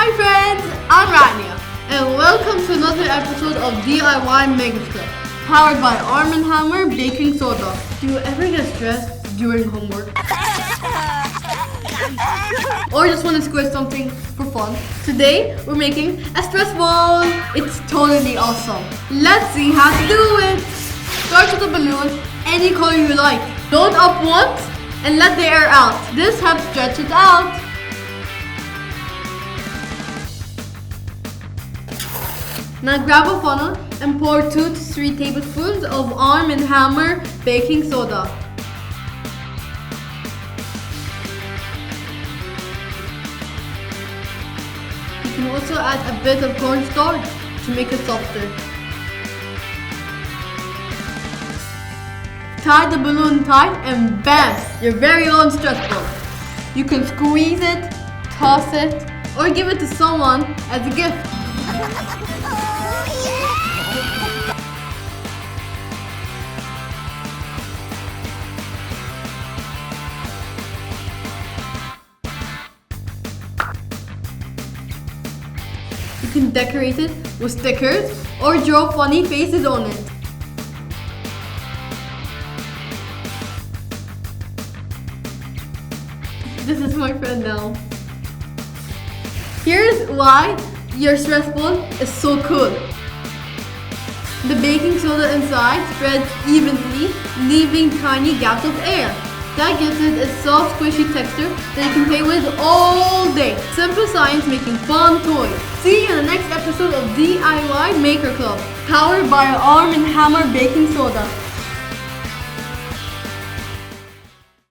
Hi friends, I'm Rania, and welcome to another episode of DIY Mega Club, powered by Arm & Hammer Baking Soda. Do you ever get stressed during homework? Or just want to squish something for fun? Today, we're making a stress ball. It's totally awesome. Let's see how to do it. Start with a balloon, any color you like. Load up once and let the air out. This helps stretch it out. Now grab a funnel and pour 2 to 3 tablespoons of Arm & Hammer baking soda. You can also add a bit of cornstarch to make it softer. Tie the balloon tight and bam! Your very own stress ball. You can squeeze it, toss it, or give it to someone as a gift. You can decorate it with stickers or draw funny faces on it. This is my friend now. Here's why your stress ball is so cool. The baking soda inside spreads evenly, leaving tiny gaps of air. That gives it a soft, squishy texture that you can play with all day. Simple science making fun toys. See you in the next episode of DIY Maker Club, powered by Arm & Hammer Baking Soda.